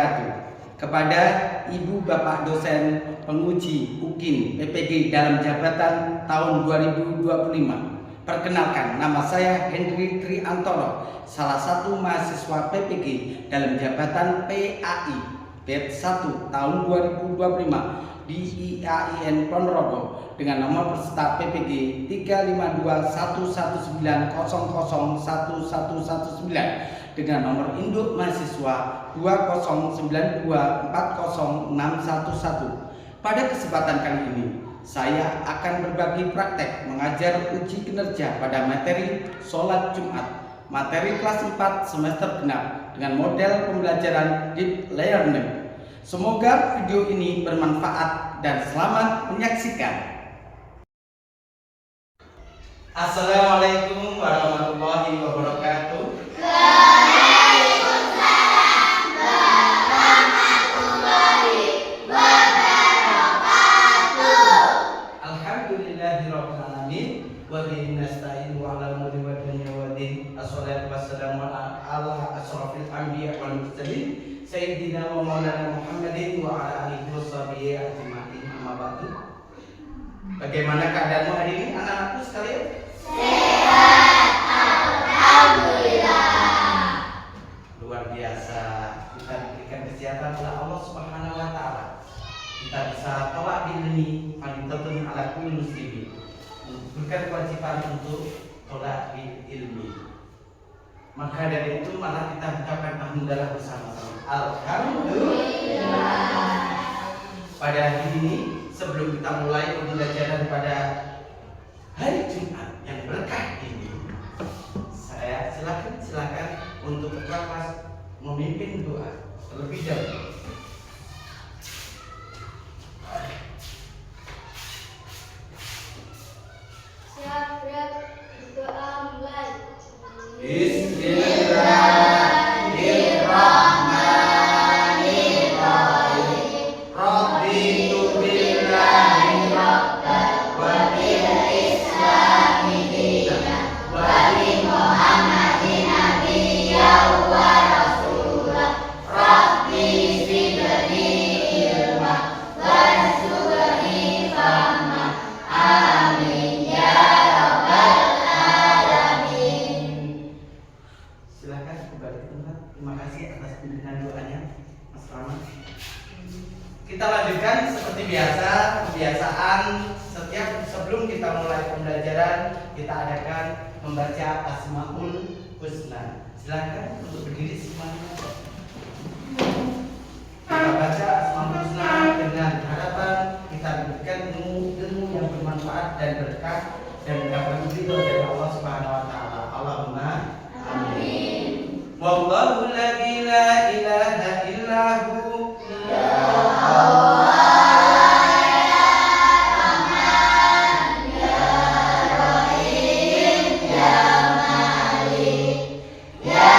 wabarakatuh. Kepada Ibu Bapak dosen penguji UKIN PPG dalam jabatan tahun 2025. Perkenalkan, nama saya Hendri Triantoro, salah satu mahasiswa PPG dalam jabatan PAI batch 1 tahun 2025 di IAIN Ponorogo dengan nomor peserta PPG 35211900119 dengan nomor induk mahasiswa 209240611. Pada kesempatan kali ini, saya akan berbagi praktek mengajar uji kinerja pada materi sholat Jumat, materi kelas 4 semester genap dengan model pembelajaran deep learning. Semoga video ini bermanfaat dan selamat menyaksikan. Assalamualaikum warahmatullahi wabarakatuh. Wa bihi nasta'in wa ala umuri wa dunya wa din. Assalatu wassalamu ala asrafil anbiya wal mursalin sayyidina wa maulana Muhammadin wa ala alihi washabihi ajma'in. Amma ba'du. Bagaimana keadaanmu hari ini anak-anakku sekalian? Sehat, alhamdulillah. Luar biasa. Kita diberikan kesehatan oleh Allah Subhanahu wa taala. Kita bisa tolak ilmi fadilatun ala kulli muslimin. Bukan kewajiban untuk tolak ilmi. Maka dari itu malah kita ucapkan alhamdulillah bersama-sama. Alhamdulillah. Pada hari ini sebelum kita mulai pembelajaran pada hari Jumat yang berkah ini, saya silakan untuk ketua kelas memimpin doa terlebih dahulu. Doa mulai. Bismillahirrahmanirrahim. Raditu billahi rabban wa bil islami dinan wa bi Muhammadin nabiyyan wa rasulah. Rabbi zidni ilma warzuqni fahma. Amin ya rabbal alamin. Silakan kembali ke tempat. Terima kasih atas pemberian doanya, Mas Rama. Kita lanjutkan seperti biasa, kebiasaan setiap sebelum kita mulai pembelajaran kita adakan membaca Asmaul Husna. Silakan untuk berdiri semuanya. Kita baca Asmaul Husna dengan harapan kita diberikan ilmu yang bermanfaat dan berkah dan mendapat ridho dari Allah Subhanahu wa taala. Allahumma amin. Wallahu la ilaha illa hu. Ya Allah. Ya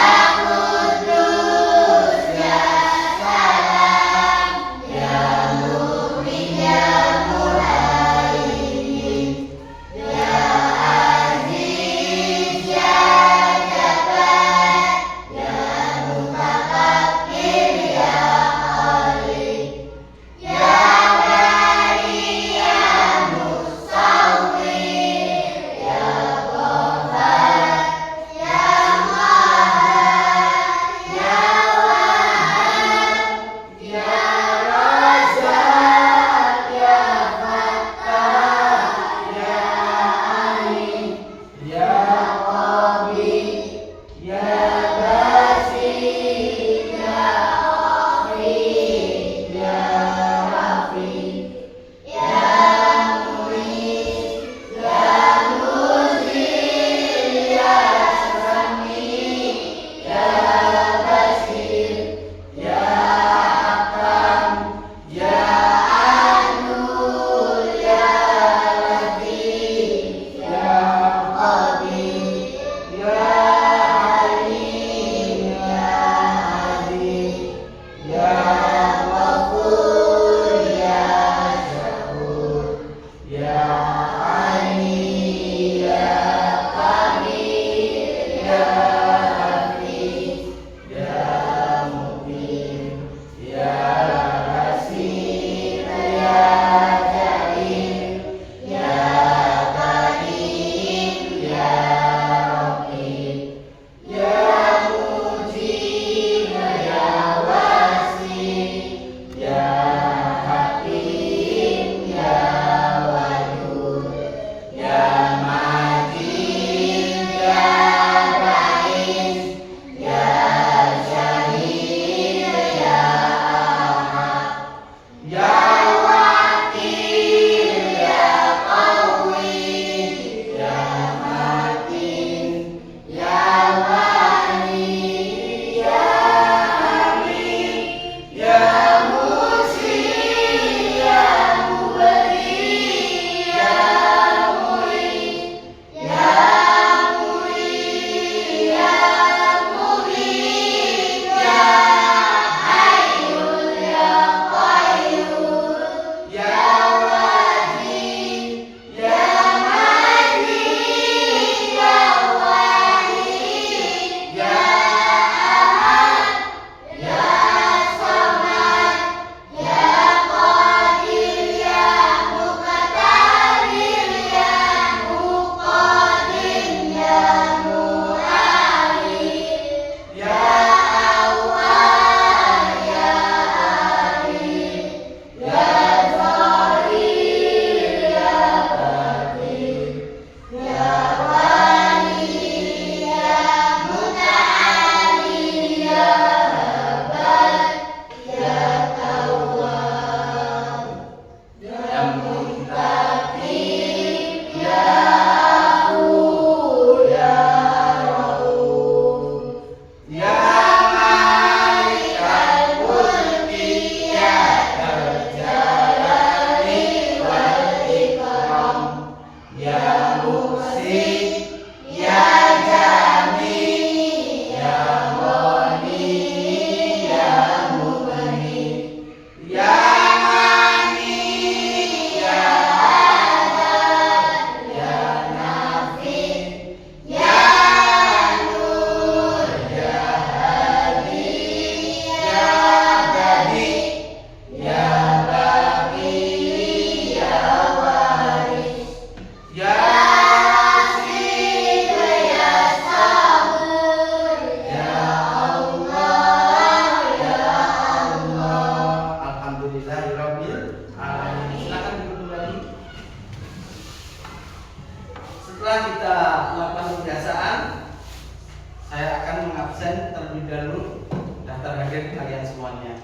semuanya.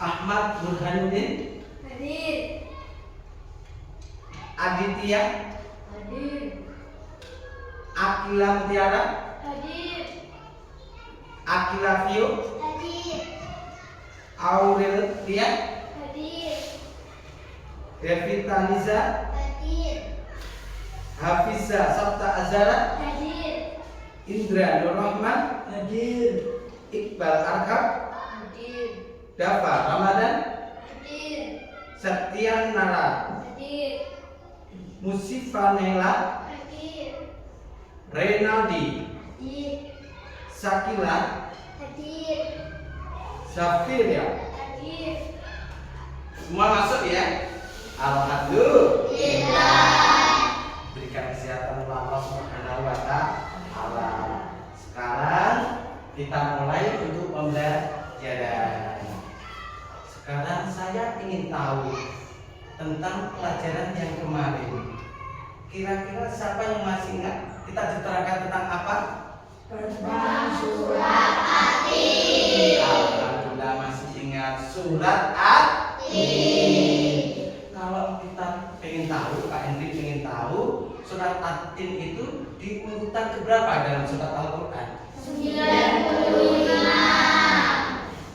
Ahmad Burhanuddin. Hadir. Aditya. Hadir. Akila Mutiara. Hadir. Akila Vio. Hadir. Aurelia. Hadir. Revita Niza. Hadir. Hafiza Sabta Azara. Hadir. Indra Nur Rahman. Hadir. Iqbal Arkam. Hadir. Dafa Ramadan. Hadir. Septian Nara. Hadir. Musifa Nela. Hadir. Renaldi. Hadir. Sakila. Hadir. Zafiria. Hadir. Semua masuk ya. Alhamdulillah. Berikan kesehatan Allah Subhanahu wa Ta'ala. Sekarang kita mulai untuk pembelajaran. Sekarang saya ingin tahu tentang pelajaran yang kemarin. Kira-kira siapa yang masih ingat? Kita diterangkan tentang apa? Tentang Surat At-Tin. Alhamdulillah masih ingat surat At-Tin. Kalau kita pengen tahu, Pak Hendri pengen tahu surat At-Tin itu di urutan keberapa dalam surat Al-Quran? 95.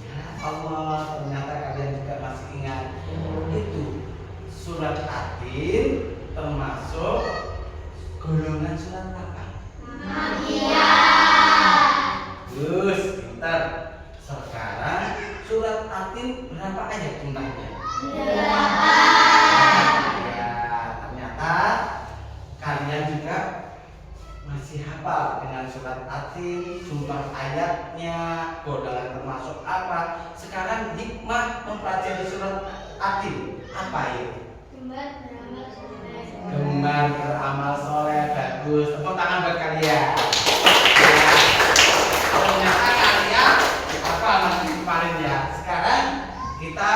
Ya Allah, ternyata kalian juga masih ingat. Itu surat At-Tin termasuk golongan surat apa? Terus pintar. Sekarang surat At-Tin berapa ayat jumlahnya? 8. Ya, ternyata kalian juga masih hafal dengan surat At-Tin, jumlah ayatnya, golongan termasuk apa. Sekarang hikmah mempelajari surat At-Tin apa itu? Gemar beramal soleh. Gemar beramal soleh. Bagus, tepuk tangan buat kalian. Ternyata kalian apa masih kemarin ya. Sekarang kita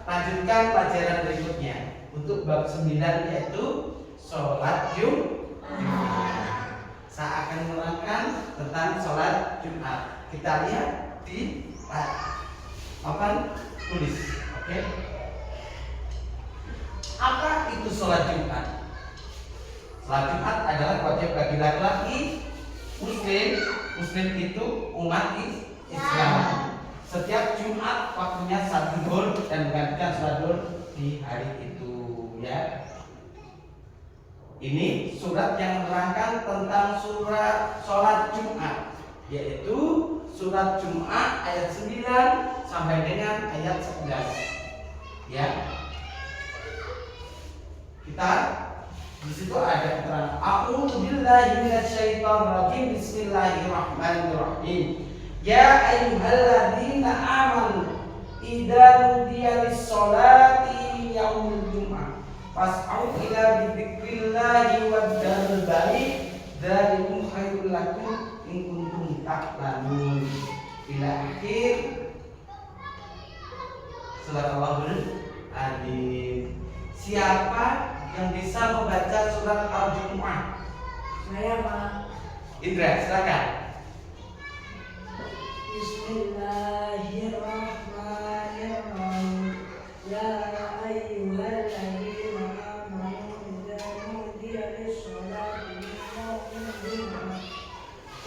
lanjutkan pelajaran berikutnya untuk bab 9 yaitu sholat Jumat. Saya akan menerangkan tentang sholat Jumat. Kita lihat di papan tulis. Oke. Apa itu sholat Jumat? Sholat Jumat adalah wajib bagi laki-laki Muslim itu umat Islam. Setiap Jumat waktunya salat zuhur dan menggantikan salat zuhur di hari itu ya. Ini surat yang menerangkan tentang sholat Jumat, yaitu surat Jumat ayat 9 sampai dengan ayat 11 ya. Kita di situ ada keterangan a'udzu billahi minasyaitonir rajim bismillahirrahmanirrahim. Ya ayyuhalladzina amanu idza nudiya lis-sholati yaumil jumu'ah fas'au ila dzikrillahi wad-dzaril bari dzalikum khairul lakum in kuntum ta'lamun. Ila akhir surat Al-Azim. Siapa yang bisa membaca surat Al-Jumu'ah? Saya Pak. Indra, silakan. Bismillahirrahmanirrahim. Ya ayyuhalladzina amanu idza nudiya lis-sholati min yaumil jumu'ah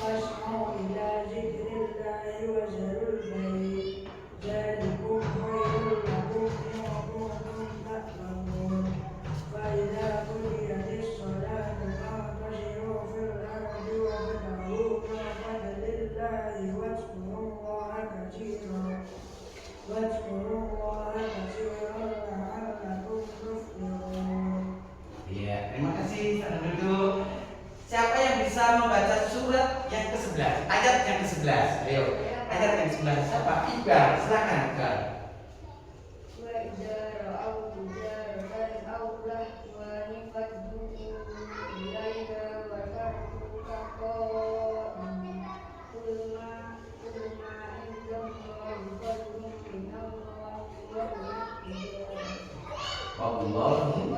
fas'au ila dzikrillahi wa zarul bait dzalikum khairul lakum in kuntum ta'lamun. Fa idza qudiyatis sholatu fantashiru fil ardi wabtaghu min fadlillahi wadhkurullaha katsiran la'allakum tuflihun. Iya, terima kasih. Salam duduk. Siapa yang bisa membaca surat yang ke-11? Ayat yang ke-11. Ayo. Ayat yang ke-11. Siapa? Iqbal. Silakan, Iqbal. Wa idza ra'aw tijaratan aw lahwan faddu ilaiha wa tarkuka qa'im. Kulma indallahi fadlun minallahi wa Allahu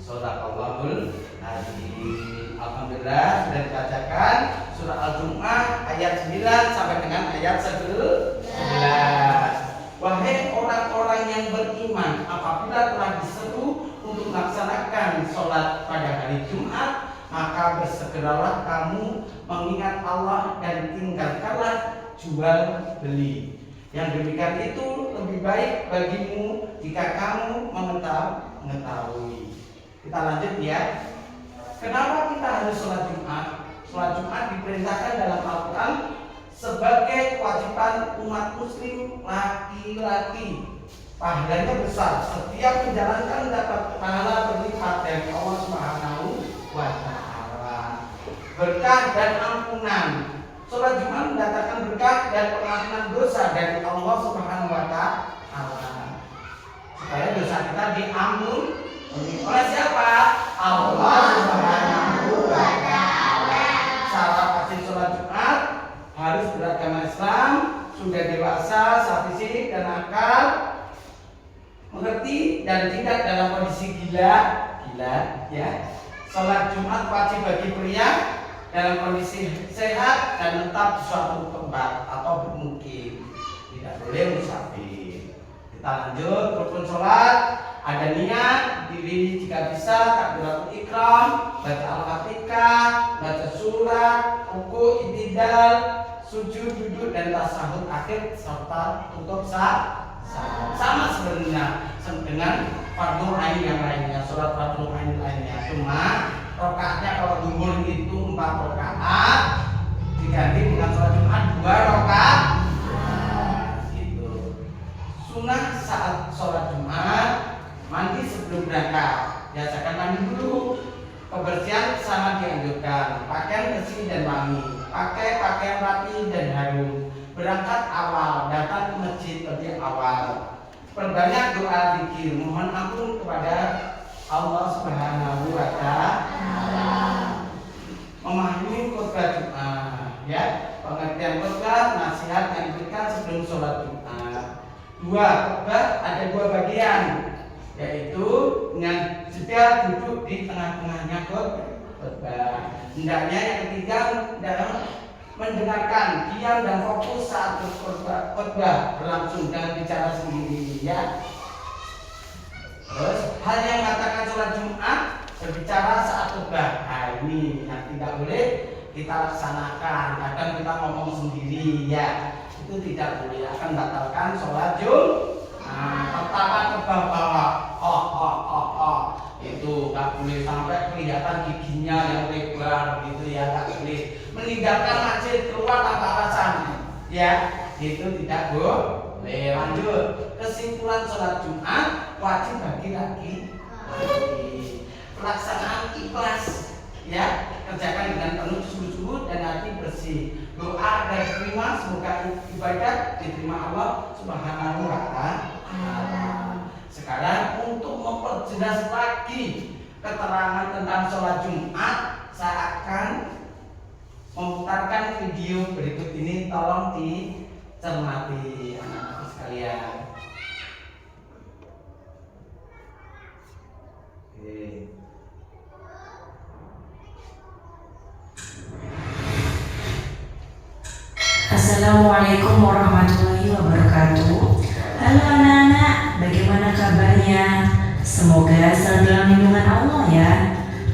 Shadaqallahul Azim. Alhamdulillah sudah dibacakan surah Al-Jumu'ah ayat ayat 9 sampai dengan ayat 11. Wahai orang-orang yang beriman, apabila telah diseru untuk melaksanakan sholat pada hari Jumat, maka bersegeralah kamu mengingat Allah dan tinggalkanlah jual beli. Yang demikian itu lebih baik bagimu jika kamu mengetahui. Kita lanjut ya. Kenapa kita harus sholat Jumat? Sholat Jumat diperintahkan dalam Al-Quran sebagai kewajiban umat muslim laki-laki. Pahalanya besar. Setiap menjalankan dapat pahala berlipat dari Allah Subhanahu wa Ta'ala. Berkah dan ampunan. Sholat Jumat mendatangkan berkah dan pengampunan dosa dari Allah Subhanahu wa Ta'ala. Supaya dosa kita diampuni oleh siapa? Allah Subhanahu wa Ta'ala. Syarat wajib sholat Jumat harus beragama Islam, sudah dewasa, sehat fisik dan akal, mengerti dan tidak dalam kondisi gila ya. Sholat Jumat wajib bagi pria dalam kondisi sehat dan tetap di suatu tempat atau bermukim, tidak boleh musafir. Kita lanjut. Rukun sholat ada niat, diri jika bisa, takbiratul ihram, baca al-fatihah, baca surat, ruku, i'tidal, sujud, duduk dan tasyahud akhir serta tutup sama sebenarnya dengan fardhu ain yang lainnya, sholat fardhu ain lainnya. Cuma rakaatnya kalau zuhur itu 4 rakaat diganti dengan sholat Jumat 2 rakaat. Gitu. Sunnah saat sholat Jumat mandi sebelum berangkat. Biasakan mandi dulu. Kebersihan sangat dianjurkan. Pakaian bersih dan wangi. Pakai pakaian rapi dan harum. Berangkat awal, datang ke masjid lebih awal. Perbanyak doa zikir, mohon ampun kepada Allah Subhanahu wa Ta'ala. Memahami khutbah Jumat, ya. Pengertian khutbah, nasihat yang diberikan sebelum sholat Jumat. Khutbah ada 2 bagian, yaitu dengan jeda duduk di tengah-tengahnya khutbah. Hendaknya yang ketiga dalam mendengarkan, diam dan fokus saat khutbah berlangsung, jangan bicara sendiri ya. Terus hal yang mengatakan sholat Jumat berbicara saat khutbah. Nah, ini yang tidak boleh kita laksanakan. Kadang kita ngomong sendiri ya, itu tidak boleh, akan batalkan sholat Jumat. Pertama ke bawah, itu nggak boleh sampai kelihatan giginya yang lebar gitu ya, nggak boleh. Meninggalkan masjid keluar tanpa alasan ya, itu tidak boleh. Lanjut, kesimpulan sholat Jumat wajib bagi laki-laki. Pelaksanaan ikhlas ya, kerjakan dengan penuh sungguh-sungguh dan hati bersih. Doa dan diterima, semoga ibadah diterima Allah Subhanahu wa Ta'ala. Sekarang untuk memperjelas lagi keterangan tentang sholat Jumat, saya akan memutarkan video berikut ini. Tolong dicermati anak-anak sekalian. Oke. Assalamualaikum warahmatullahi wabarakatuh. Halo anak-anak, bagaimana kabarnya? Semoga selalu dalam lindungan Allah ya.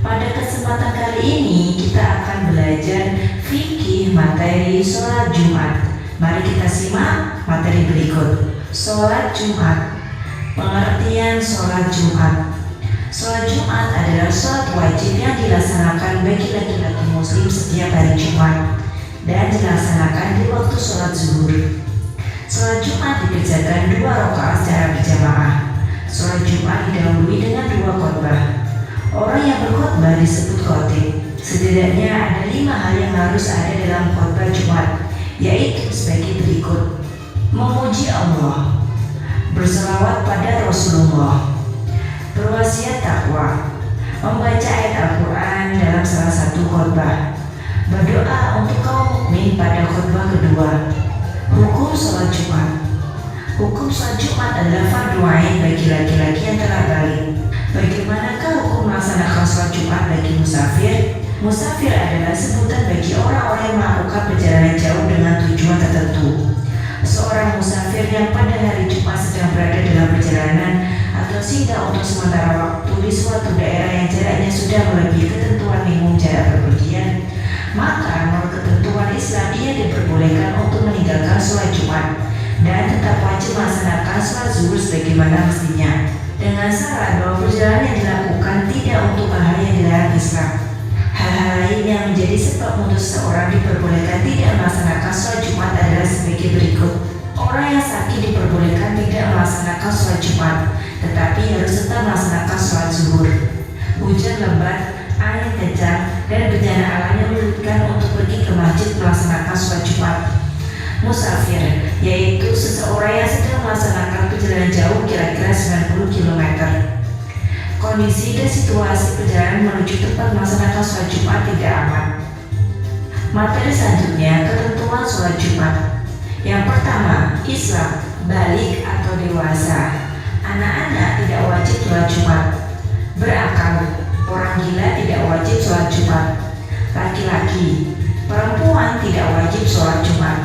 Pada kesempatan kali ini kita akan belajar fikih materi sholat Jumat. Mari kita simak materi berikut. Sholat Jumat. Pengertian sholat Jumat. Sholat Jumat adalah sholat wajib yang dilaksanakan bagi laki-laki muslim setiap hari Jumat dan dilaksanakan di waktu sholat zuhur. Sholat Jumat dikerjakan 2 rakaat secara berjamaah. Sholat Jumat didahului dengan 2 khotbah. Orang yang berkhotbah disebut khatib. Setidaknya ada 5 hal yang harus ada dalam khotbah Jumat, yaitu sebagai berikut: memuji Allah, berselawat pada Rasulullah, berwasiat takwa, membaca ayat Al-Quran dalam salah satu khotbah, berdoa untuk kaum mukmin pada khutbah kedua. Hukum sholat Jumat. Hukum sholat Jumat adalah fardhu ain bagi laki-laki yang telah balik. Bagaimanakah hukum melaksanakan sholat Jumat bagi musafir? Musafir adalah sebutan bagi orang-orang yang melakukan perjalanan jauh dengan tujuan tertentu. Seorang musafir yang pada hari Jumat sedang berada dalam perjalanan atau singgah untuk sementara waktu di suatu daerah yang jaraknya sudah melebihi ketentuan minimum jarak bepergian, maka menurut ketentuan Islam ia diperbolehkan untuk meninggalkan sholat Jumat dan tetap wajib melaksanakan sholat zuhur sebagaimana mestinya, dengan syarat bahwa perjalanan yang dilakukan tidak untuk hal-hal yang dilarang Islam. Hal-hal lain yang menjadi sebab untuk seseorang diperbolehkan tidak melaksanakan sholat Jumat adalah sebagai berikut. Orang yang sakit diperbolehkan tidak melaksanakan sholat Jumat, tetapi harus tetap melaksanakan sholat zuhur. Hujan lebat, angin kencang, dan bencana alam yang menyulitkan untuk pergi ke masjid melaksanakan sholat Jumat. Musafir, yaitu seseorang yang sedang melaksanakan perjalanan jauh kira-kira 90 km. Kondisi dan situasi perjalanan menuju tempat melaksanakan sholat Jumat tidak aman. Materi selanjutnya, ketentuan sholat Jumat. Yang pertama, Islam, balik atau dewasa. Anak-anak tidak wajib sholat Jumat. Berakal, orang gila tidak wajib sholat Jumat. Laki-laki, perempuan tidak wajib sholat Jumat.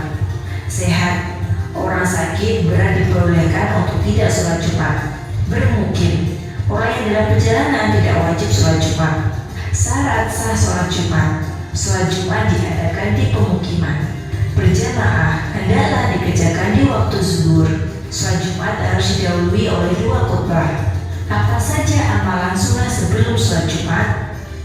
Sehat, orang sakit berat diperbolehkan untuk tidak sholat Jumat. Bermukim, orang yang dalam perjalanan tidak wajib sholat Jumat. Syarat sah sholat Jumat. Sholat Jumat diadakan di pemukiman. Berjamaah hendaklah dikerjakan di waktu zuhur. Sholat Jumat harus didahului oleh 2 khutbah. Apa saja amalan sunnah sebelum sholat Jumat?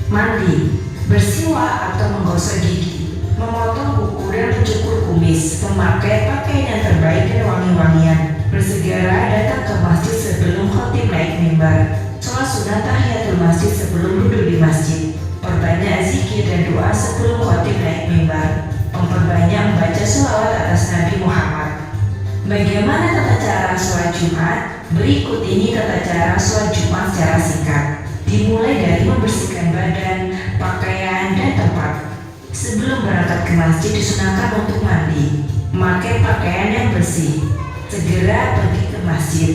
Mandi, bersiwak atau menggosok gigi, memotong kuku dan mencukur kumis, memakai pakaian yang terbaik dan wangi-wangian, bersegera datang ke masjid sebelum khatib naik mimbar, sholat sunat tahiyatul masjid sebelum duduk di masjid, perbanyak zikir dan doa sebelum khatib naik mimbar, memperbanyak membaca sholawat atas Nabi Muhammad. Bagaimana tata cara sholat Jumat? Berikut ini tata cara sholat Jumat secara singkat. Dimulai dari membersihkan badan, pakaian, dan tempat. Sebelum berangkat ke masjid disunahkan untuk mandi, memakai pakaian yang bersih, segera pergi ke masjid.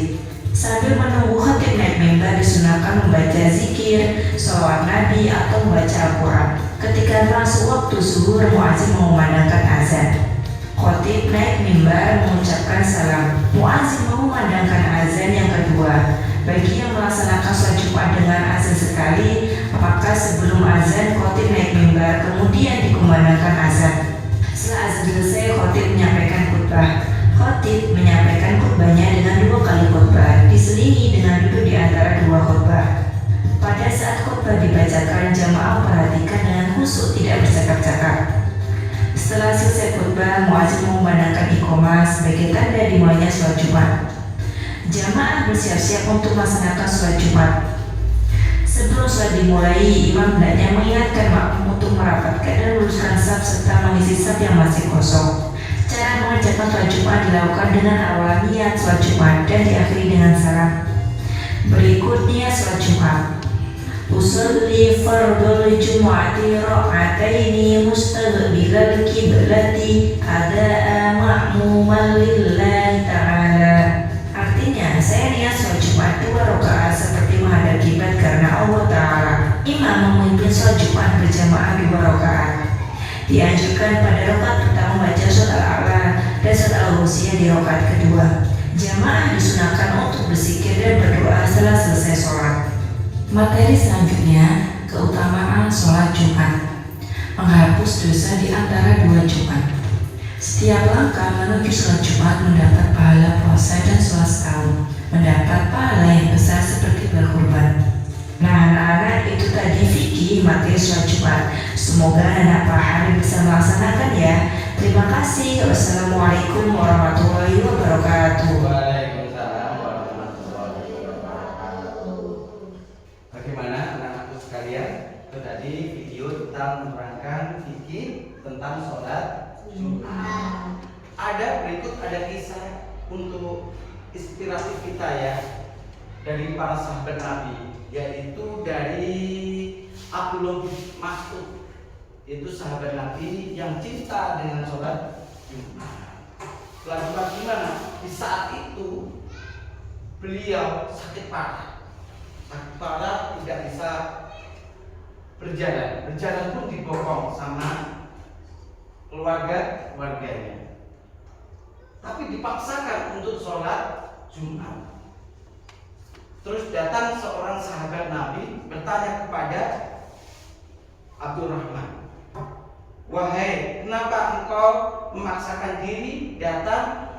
Sambil menunggu khatib naik mimbar disunahkan membaca zikir, sholawat Nabi atau membaca Al-Quran. Ketika masuk waktu zuhur, muadzin mengumandangkan azan. Khatib naik mimbar mengucapkan salam. Muadzin mengumandangkan azan yang kedua. Bagi yang melaksanakan sholat Jumat dengan azan sekali, apakah sebelum azan khatib naik mimbar kemudian dikumandangkan azan. Setelah azan selesai, khatib menyampaikan khutbah. Khatib menyampaikan khutbahnya dengan 2 kali khutbah, diselingi dengan duduk di antara 2 khutbah. Pada saat khutbah dibacakan, jamaah perhatikan dengan khusyuk, tidak bercakap-cakap. Setelah selesai khutbah, muadzin mengumandangkan iqamah sebagai tanda dimulainya sholat Jumat. Jamaah bersiap-siap untuk melaksanakan sholat Jumat. Sebelum sholat dimulai, imam hendaknya mengingatkan makmum untuk merapatkan dan luruskan saf serta mengisi saf yang masih kosong. Cara mengerjakan sholat Jumat dilakukan dengan awal niat sholat Jumat dan diakhiri dengan salam. Berikut niat sholat Jumat. Usolli fardul Jum'ati ra'ataini mustaqbilal qiblati ada'a ma'muman lillahi ta'ala. Artinya, saya niat sholat Jumat 2 rakaat seperti menghadap kiblat karena Allah Ta'ala. Imam memimpin sholat Jumat berjamaah 2 rakaat. Dianjurkan pada rakaat pertama membaca surat Al-A'la dan surat Al-Ghasyiyah di rakaat kedua. Jamaah disunahkan untuk berzikir dan berdoa setelah selesai sholat. Materi selanjutnya, keutamaan sholat Jumat. Menghapus dosa di antara 2 Jumat. Setiap langkah menuju sholat Jumat mendapat pahala puasa dan sholat setahun, mendapat pahala yang besar seperti berkurban. Nah anak-anak, itu tadi fikih materi sholat Jumat. Semoga anak paham bisa melaksanakan ya. Terima kasih. Wassalamualaikum warahmatullahi wabarakatuh. Waalaikumsalam warahmatullahi wabarakatuh. Bagaimana anak-anakku sekalian? Itu tadi video tentang menerangkan fikih tentang sholat Jumat. Ada kisah untuk inspirasi kita ya, dari para sahabat Nabi, yaitu dari Abdullah bin Mas'ud, itu sahabat Nabi yang cinta dengan sholat Jumat. Lalu bagaimana? Di saat itu beliau sakit parah, tidak bisa berjalan pun dibokong sama keluarganya, tapi dipaksakan untuk sholat Jumat. Terus datang seorang sahabat Nabi bertanya kepada Abdurrahman, "Wahai, kenapa engkau memaksakan diri datang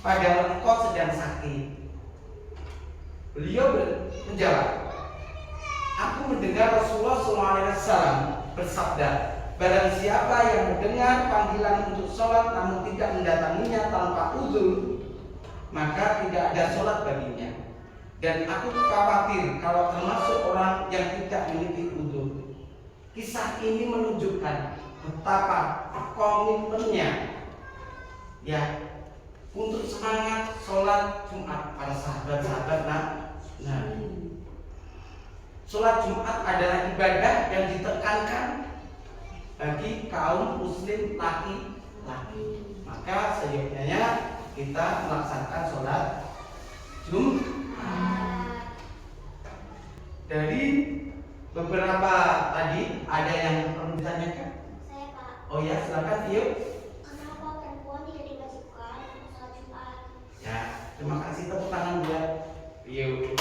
padahal engkau sedang sakit?" Beliau menjawab, "Aku mendengar Rasulullah SAW bersabda, barang siapa yang mendengar panggilan untuk sholat namun tidak mendatanginya tanpa uzur, maka tidak ada sholat baginya. Dan aku khawatir kalau termasuk orang yang tidak memiliki uzur." Kisah ini menunjukkan betapa komitmennya untuk semangat sholat Jumat para sahabat-sahabat Nabi. Sholat Jumat adalah ibadah yang ditekankan bagi kaum muslim laki-laki. Maka seyogyanya kita melaksanakan sholat Jumat. Dari beberapa tadi ada yang perlu ditanyakan? Saya, Pak. Oh ya, silakan yuk. Kenapa perempuan tidak diwajibkan untuk sholat Jumat? Ya, terima kasih, tepuk tangan buat yuk.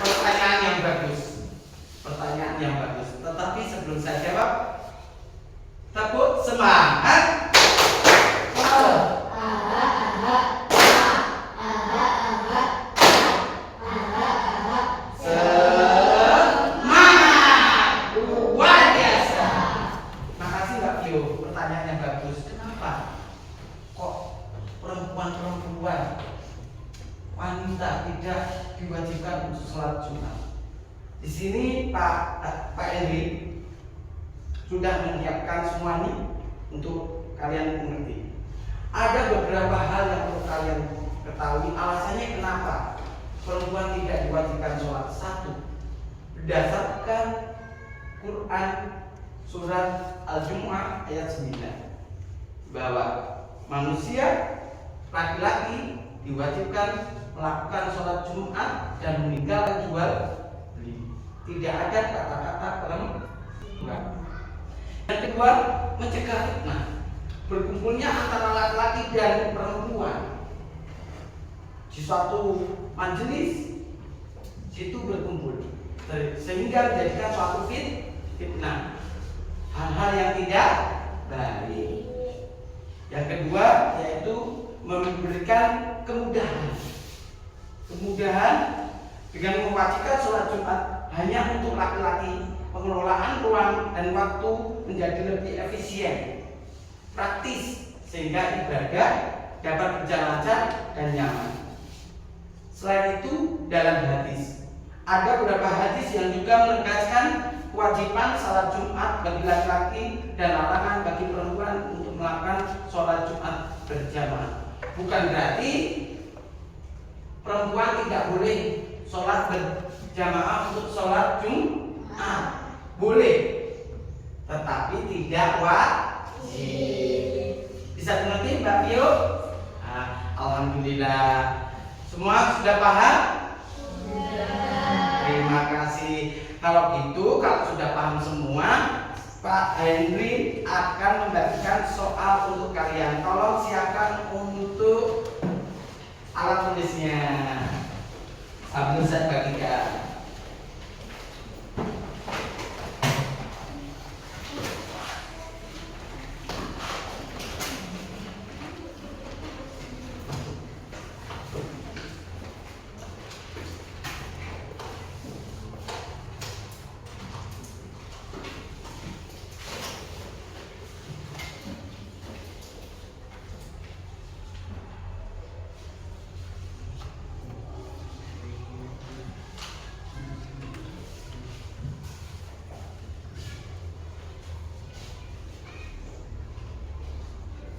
Pertanyaan yang bagus. Tetapi sebelum saya jawab, tepuk semangat. Wanita tidak diwajibkan untuk sholat Jumat. Di sini Pak Henry sudah menyiapkan semuanya untuk kalian mengerti. Ada beberapa hal yang perlu kalian ketahui alasannya kenapa perempuan tidak diwajibkan sholat. Satu, berdasarkan Quran surat Al-Jumu'ah ayat 9 bahwa manusia laki-laki diwajibkan melakukan sholat Jumat dan meninggalkan jual beli. Tidak ada kata-kata perempuan. Yang kedua, mencegah fitnah. Berkumpulnya antara laki-laki dan perempuan di suatu majelis, situ berkumpul sehingga menjadikan suatu fitnah, hal-hal yang tidak baik. Yang kedua yaitu memberikan kemudahan dengan mewajibkan sholat Jumat hanya untuk laki-laki. Pengelolaan ruang dan waktu menjadi lebih efisien, praktis, sehingga ibadah dapat berjalan lancar dan nyaman. Selain itu, dalam hadis ada beberapa hadis yang juga menegaskan kewajiban sholat Jumat bagi laki-laki dan larangan bagi perempuan untuk melakukan sholat Jumat berjamaah. Bukan berarti perempuan tidak boleh sholat berjamaah untuk sholat Jumat. Boleh, tetapi tidak wajib. Bisa dimengerti Mbak Pio? Alhamdulillah. Semua sudah paham? Sudah. Terima kasih. Kalau gitu, kalau sudah paham semua, Pak Henry akan membagikan soal untuk kalian. Tolong siapkan untuk alat tulisnya. Sambil saya bagikan.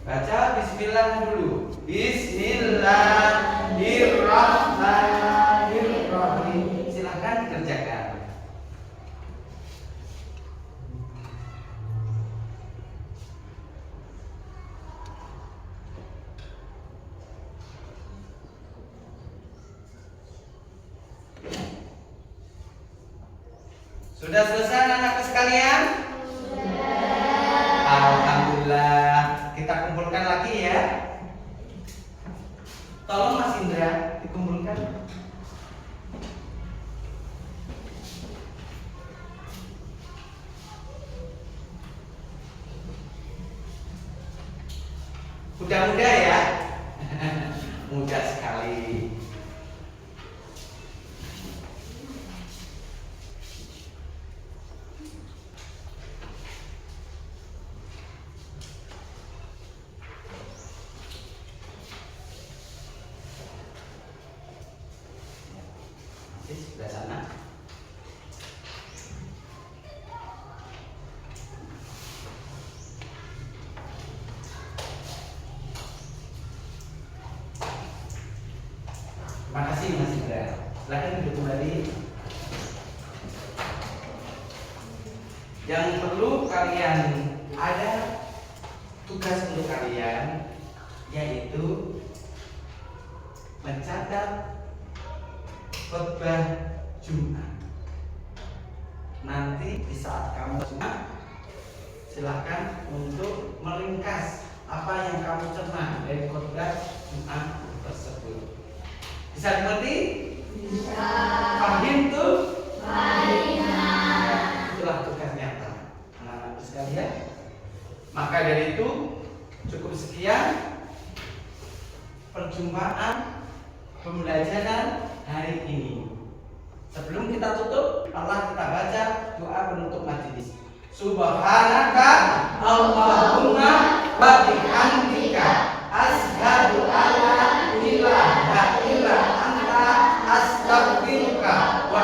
Baca bismillah dulu. Bismillahirrahmanirrahim. Silakan dikerjakan. Sudah selesai anak-anak sekalian? Alhamdulillah. Kita kumpulkan lagi ya. Tolong Mas Indra dikumpulkan. Mudah-mudah ya. Mudah sekali. Masih sebelah sana. Terima kasih Mas Indra. Silakan duduk kembali. Yang perlu kalian ada tugas untuk kalian yaitu mencatat khotbah Jumat. Nanti di saat kamu Jumat, silakan untuk meringkas apa yang kamu cerna dari khotbah Jumat tersebut. Bisa dimengerti? Bisa. Paham tuh? Itulah tugas nyata anak-anak sekalian. Maka dari itu cukup sekian perjumpaan pembelajaran hari ini. Sebelum kita tutup, Allah kita baca doa penutup majelis. Subhanaka Allahumma wa bihamdika asyhadu an la ilaha illa anta astaghfiruka wa